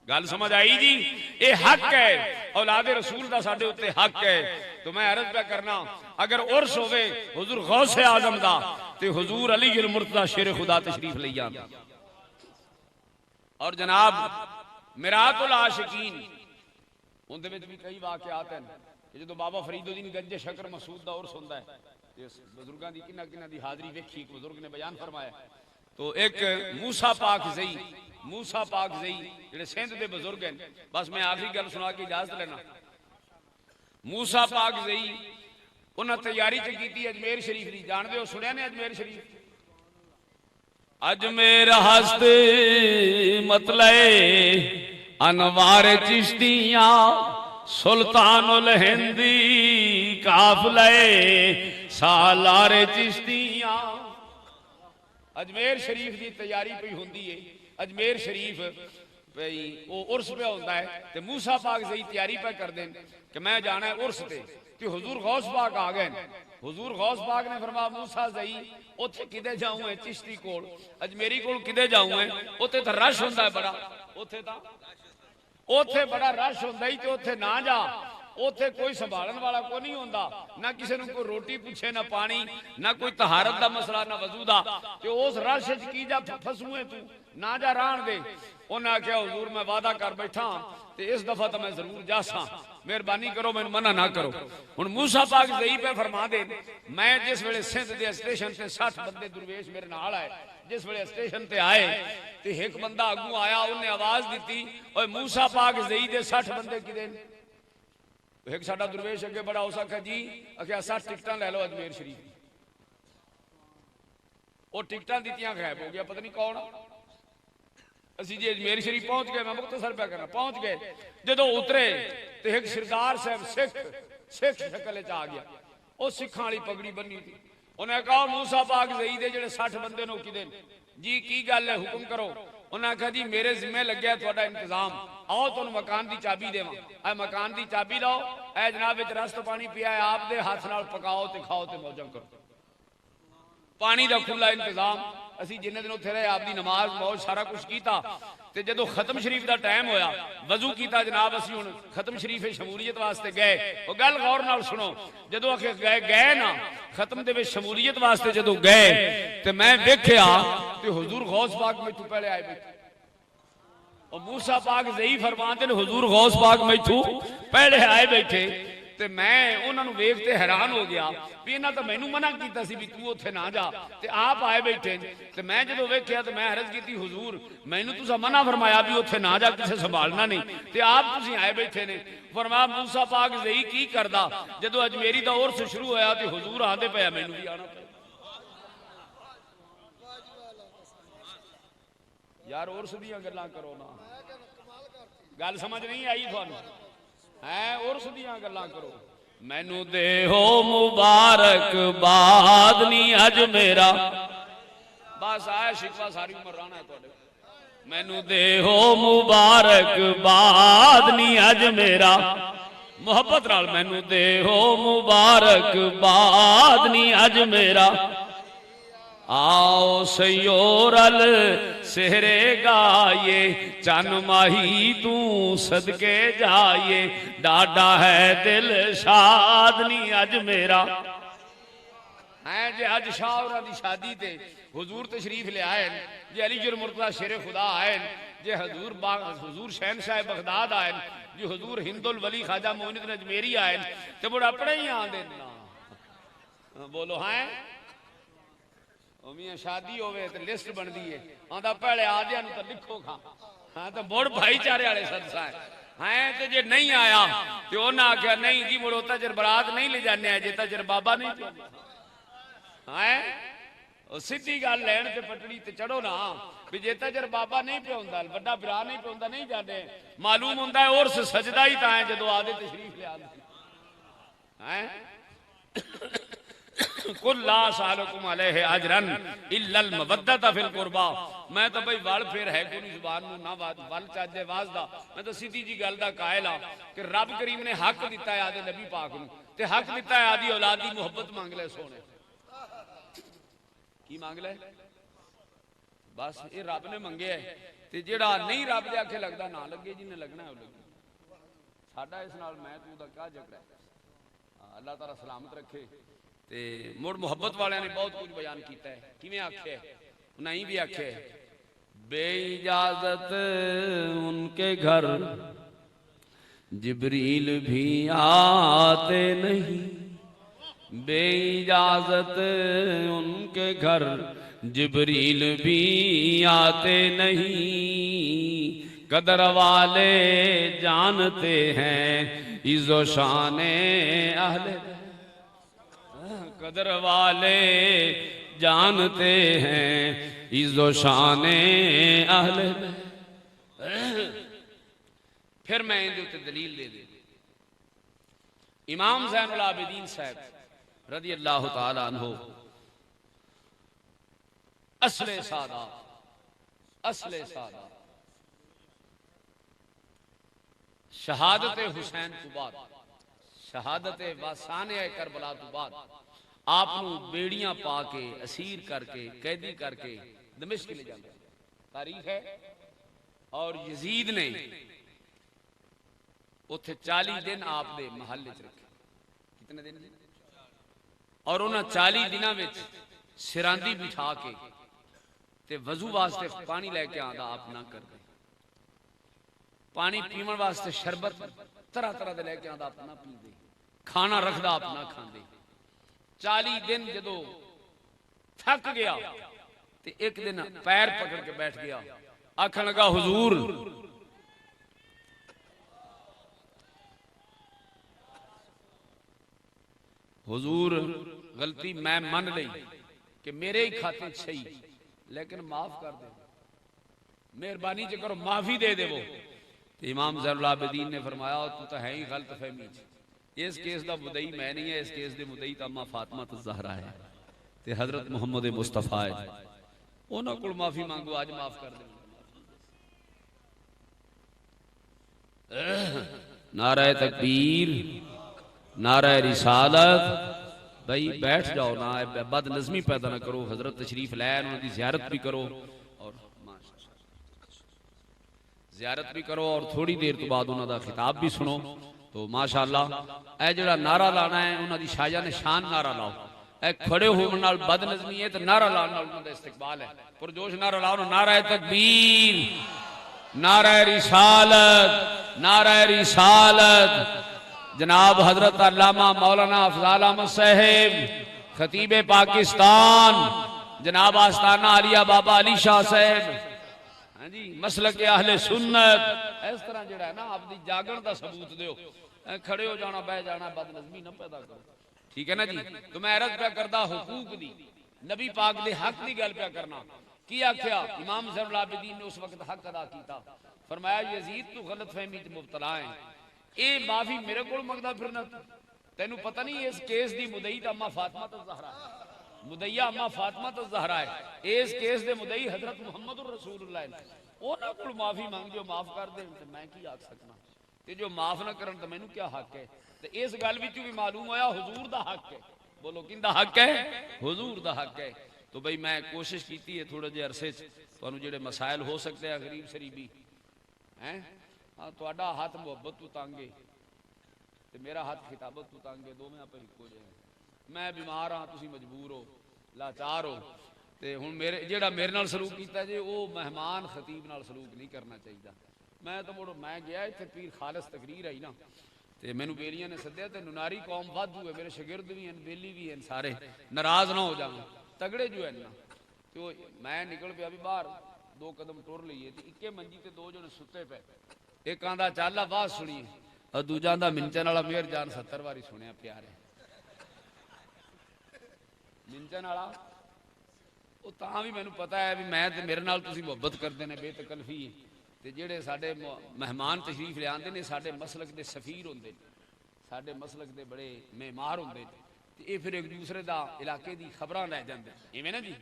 C: गल समझ आई जी? ये हक है औलादे रसूल दा साडे उत्ते हक है। तो मैं अर्ज पे करना, अगर उर्स होवे हुजूर गौसे आजम दा ते हुजूर अली अल मुर्तज़ा शेर खुदा तशरीफ ले आन। और जनाब मिरातुल आशिकीन उनदे विच भी कई वाकयात हैं कि जो बाबा फरीदुद्दीन गंजे शकर मसूद दा उर्स हुंदा है, इस बुजुर्गां दी किन्ना किन्ना दी हाजरी वेखी, एक बुजुर्ग ने बयान फरमाया। तो एक मूसा पाक ज़ई, मूसा पाक ज़ई जेड़े सिंध दे बुजुर्ग हैं, बस मैं आखिरी गल सुना के इजाजत लेना। मूसा पाक ज़ई उन्हें तैयारी च की अजमेर शरीफ की, जानते हो सुनिया ने अजमेर शरीफ? अजमेर हस्ते मतले अनवार चिश्तिया, सुल्तानुल हिंदी काफले सालार चिश्तिया। अजमेर शरीफ की तैयारी पई होंदी है। अजमेर शरीफ भाई वो उर्स पे होता है, तो मूसा पाक ज़ई तैयारी पे कर दें कि मैं जाना है उर्स पे। तो हुजूर गौस पाक आ गए। हुजूर गौस पाक ने फरमाया मूसा ज़ई उत्थे किदे जाऊं है? चिश्ती कोल, अजमेरी कोल किदे जाऊं है? उत्थे तो रश होंदा है बड़ा, उत्थे बड़ा रश होंदा ही, तो उत्थे ना जा। उत्थे कोई संभालने वाला कोई नहीं होंदा, ना किसी ने कोई रोटी पूछे, ना पानी, ना कोई तहारत का मसला, ना वजू का। तो उस रश च की जा फसूए तू, ना जा रहन दे। उन्हें आख्या हुजूर मैं वादा कर बैठा तो इस दफा तो मैं जरूर जासा, मेहरबानी करो मैनू मना ना करो। हुण मूसा पाक ज़ई पे फरमा दे, मैं जिस वेले सिंध के स्टेशन से 60 बंदे दुरवेश मेरे नाल आए, जिस वे स्टेशन ते आए तो एक बंदा अगू आया, उन्हें आवाज दी, और मूसा पाक ज़ई दे 60 बंदे किदे ने? एक साडा दुर्वेश अगे बड़ा उस आख्या जी, आख्या 60 टिकटां लै लो अजमेर शरीफ। वो टिकटां दित्तियां गायब हो गया, पता नहीं कौन। असी जी अजमेर शरीफ पहुंच गए, मैं मुख्तसर पे करना, पहुंच गए, जो उतरे तो एक सरदार साहब सिख शक्ल च आ गया, वो सिखां वाली पगड़ी बनी थी। उन्हें कहा मूसा पाक ज़ई दे जेड़े 60 बंदे ने किदे जी, की गल है, हुक्म करो। उन्हें आख्या जी मेरे जिम्मे लग्या तुहाडा इंतजाम, आओ तुहानू मकान की चाबी देवां, ऐ मकान की चाबी लाओ, ऐ जनाब विच रस तो पानी पिया है, आप दे हाथ नाल पकाओ ते खाओ ते मौजां करो। पानी का खुला इंतजाम, असी जिन्ने दिन उत्थे रहे, आपकी नमाज मौज सारा कुछ किया। तो जो खत्म शरीफ का टाइम होया, वजू किया जनाब, असी हुण खत्म शरीफ शमूलीयत वास्ते गए। वो गल गौर नाल सुनो, जो आखे गए ना खत्म दे विच शमूलीयत वास्ते जो गए, तो मैं वेख्या तो हुजूर गौस पाक मैथों पहले आए बैठे। और मूसा पाक ज़ई फरमाते ने हुजूर गौस पाक मैथों पहले आए बैठे। ते मैं उन्होंने वेख के हैरान हो गया भी इन्हें तो मैनू मना किया सी भी तू उत्थे ना जा, ते आप आए बैठे। ते मैं जो वेख्या तो मैं अर्ज की हुजूर मैनू तुसा मना फरमाया भी उत्थे ना जा, किसे संभालना नहीं, ते आप तुसी आए बैठे ने। फरमाया मूसा पाक ज़ई की करदा, जो अजमेरी दा उर्स शुरू होया तो हुजूर आंदे पे मैनू भी आना पे। यार उर्स दी गल्लां करो ना, गल समझ नहीं आई थानू है? उर्स दियां गल्लां करो। मैनू दे हो मुबारक बाद नी अज मेरा, बस आया शिकवा सारी उम्र रहना है तुहाडे। मैनू दे हो मुबारक बाद नी अज मेरा, मोहब्बत नाल मैनू दे हो मुबारक बाद नी अज मेरा। आओ सयोरल सेहरे गाये, चन माही तू सदके जाइए, डाडा है दिल शादनी अज मेरा। है जे अज शाह औरा दी शादी ते हुजूर तशरीफ ले आए, जे अलीजुर मुर्तज़ा शेरे खुदा आए, जे हुजूर शहनशाह बगदाद आए, जे हुजूर हिंदुल वली ख्वाजा मोइनुद्दीन अजमेरी आए, ते मुड़ अपने ही आंदे ना। बोलो हैं मियां शादी होवे तो लिस्ट बनती है, आंदा पहले आ दिया तो लिखो खा। हाँ तो मुड़ भाईचारे वाले सदसा है तो जे नहीं आया तो उन्हें आख्या नहीं जी मुड़ उतना चिर बरात नहीं ले जाने, जे तक चिर बाबा नहीं है। सीधी गल लैन ते पटड़ी ते चढ़ो ना भी जे तक चिर बाबा नहीं पियाउंदा, बड़ा भरा नहीं पियाउंदा, नहीं जाने। मालूम होंदा है उर्स सजदा ही तां जो आदे तशरीफ ले आंदे हैं। कुल्ला सालकुम अलैहि अजरन इल्लल मवद्दत फिल कुर्बा। मैं तो भाई वल फिर है कोई जुबान नूं ना वल चाजे वाजदा, मैं तो सीधी जी गल दा कायल आ कि रब करीम ने हक दिता है आदे नबी पाक नूं, ते हक दिता है आदि औलाद दी मोहब्बत मांग ले। सोने की मांग ले? बस ये रब ने मंगे है, ते जेड़ा नहीं रब दे आखे लगदा ना लगे, जिन्हें लगना है वो लगे। साडा इस नाल मैं तू दा क्या झगड़ा है? अल्लाह ताला सलामत रखे। ते मुड़ मुहब्बत वाले ने बहुत कुछ बयान किया है, किवें आखे नहीं भी आखे बेइजाजत उनके घर जिब्रील भी आते नहीं, बेइजाजत उनके घर जिब्रील भी आते नहीं। कदर वाले जानते हैं इज़्ज़ो शाने अहले, कदर वाले जानते हैं इज़्ज़ो शाने अहले। फिर मैं इनके उत्ते दलील दे दे। इमाम ज़ैनुल आबिदीन साहब रज़ी अल्लाह तआला अन्हु असले सादा, असले सादा, शहादत हुसैन तो बाद, शहादत वासाने करबला तो बाद आप बेड़ियां पा के असीर करके कैदी करके दमिश्क ले जाते तारीख है। और यजीद ने उथे 40 दिन आप दे महल च रखे। कितने दिन? और उन्हें 40 दिनों में सिरांदी बिठा के ते वजू वास्ते पानी लैके आंदा आप ना कर गए, पानी पीवन वास्ते शरबत तरह तरह के लैके आंदा आप ना पींदे, खाना रखदा आप ना खांदे। 40 दिन जदों थक गया ते एक दिन पैर पकड़ के बैठ गया, आखन लगा हुजूर हुजूर गलती मैं मन ली कि मेरे ही खाते सही, लेकिन माफ कर दे, मेहरबानी च करो माफी दे देवो। तो इमाम ज़ैनुल आबिदीन ने फरमाया तू तो है ही गलत फहमी, इस केस का मुदई मैं नहीं है, इस केस के मुदई तो अम्मा फातिमा ज़हरा है ते हजरत मुहम्मद मुस्तफा है, उन्होंने को माफी मांगो, आज माफ कर दे। नारे तकबीर, नारे रिसालत। भाई बैठ जाओ ना, बद नज़मी पैदा ना करो, हजरत तशरीफ लैन उन्होंने ज़ियारत भी करो और ज़ियारत भी करो और थोड़ी देर तो बाद उन्होंने खिताब भी सुनो। तो माशाअल्लाह ए जड़ा नारा लाना है उन्होंने शाया ने शान नारा लाओ, ए खड़े होने नाल बद नज़मी है तो नारा लाने नाल उन्होंने इस्तकबाल है, पुरजोश नारा लाओ ना, नारा तकबीर, नारा रिसालत, नारा रिसालत। जनाब हजरत अल्लामा मौलाना अफजाल अहमद साहब खतीब पाकिस्तान, जनाब आस्ताना आलिया बाबा अली शाह साहब, हाँ जी, मसलक अहले सुन्नत, इस तरह जड़ा है ना आपकी जागण का सबूत दो, खड़े हो जाना बह जाना, बदनज़मी ना पैदा करो, ठीक है ना जी। तो मैं अर्ज पे करदा हुकूक दी, नबी पाक दे हक की गल पे करना। की आख्या इमाम ज़ैनुल आबिदीन ने उस वक्त हक अदा किया, फरमाया यजीद तू गलत फहमी च मुबतला है, ये माफी मेरे को मंगदा फिरना, तेनू पता नहीं इस केस की मुदई तो अम्मा फातिमा तो ज़हरा है, मुदैया अम्मा फातिमा तो ज़हरा है, इस केस के मुदई हजरत मुहम्मद रसूलुल्लाह है, उन्होंने को माफी मांग जो माफ कर दे, तो मैं की आख सकना, ते जो माफ ना करन तो मैनू क्या हक है। तो इस गल भी मालूम होया हुजूर दा हक है, बोलो किंदा हक है, हुजूर दा हक है। तो भाई मैं कोशिश की है थोड़े जे अरसे तुहानू जेड़े मसाइल हो सकते हैं गरीब शरीबी हैं, हाँ तुहाडा हाथ मुहब्बत तू तंगे ते मेरा हाथ खिताबत तू तंगे, दोवें आप इक्को जे हैं, मैं बीमार हाँ तुसीं मजबूर हो लाचार हो, ते हुण मेरे जेड़ा मेरे नाल सलूक कीता जे वो मेहमान खतीब नाल सलूक नहीं करना चाहिए। मैं तो मुड़ मैं गया इत्थे पीर खालिस तकरीर आई ना, ते मैनू बेलियां ने सद्या, ते नुनारी कौम वाधू है, मेरे शागिर्द भी हैं बेली भी हैं, सारे नाराज ना हो जाओ, तगड़े जो है ना। तो मैं निकल पिया भी बाहर, दो कदम टुर लीए, इक्के मंजी ते दो जने सुते पे, एक आंदा चल आवाज सुनिए और दूजा आंदा मिंचन वाला मेहर जान 70 वारी सुनिया प्यारे, मिंचन वाला वो तां भी मैनू पता है भी मैं ते मेरे नाल तुसीं मुहब्बत करदे ने बेतकल्फी, ते जेड़े साडे मेहमान तशरीफ ले आंदे ने साडे मसलक दे सफीर होंदे ने, साडे मसलक दे बड़े मेहमान होंदे ने, ते ये फिर एक दूसरे दा इलाके दी खबरां लै जांदे, इवें ना जी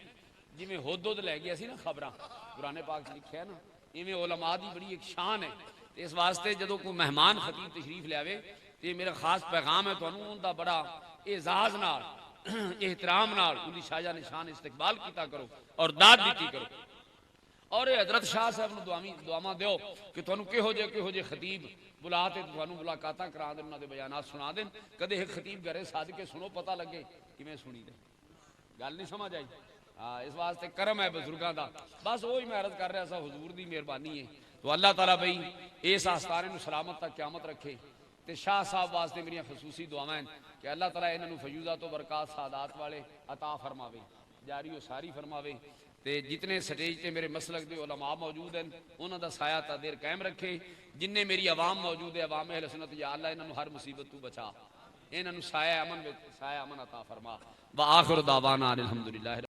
C: जिवें हुद लै गया सी ना खबरां, कुराने पाक च लिखिआ ना, इवें उलमा दी बड़ी एक शान है। इस वास्ते जदों कोई मेहमान खतीब तशरीफ लियावे तो मेरा खास पैगाम है तुहानू, उनका बड़ा एजाज नाल एहतराम नाल उनकी शाया निशान इस्तकबाल किया करो और दाद दी करो। और ये हजरत शाह साहब नूं दुआवां दिओ कि तुहानू किहो जे खतीब बुला के तुहानू मुलाकातां करा देन, उन्हां दे बयानात सुना देन, कदे एक खतीब घरे सद के सुनो, पता लगे किवें सुनी दे, गल नहीं समझ आई। हाँ इस वास्ते करम है बजुर्गों का, बस वही मैं अर्ज कर रहा सा, हुजूर की मेहरबानी है। तो अल्लाह ताला भाई इस आस्थाने नूं सलामत तक क्यामत रखे, तो शाह साहब वास्ते मेरिया खसूसी दुआवां हैं कि अल्लाह ताला इन्होंने फयूजा तो बरकत सादात वाले अता फरमावे, जारी व सारी फरमावे, तो जितने स्टेज पर मेरे मसलक के उलमा मौजूद हैं उन्होंने साया तादेर कायम रखे, जिन्हें मेरी अवाम मौजूद है अवाम अहले सुन्नत, या अल्लाह इन्होंने हर मुसीबत तू बचा, इन्होंने साया अमन अता फरमा। व आखिर दावाना अल्हम्दुलिल्लाह।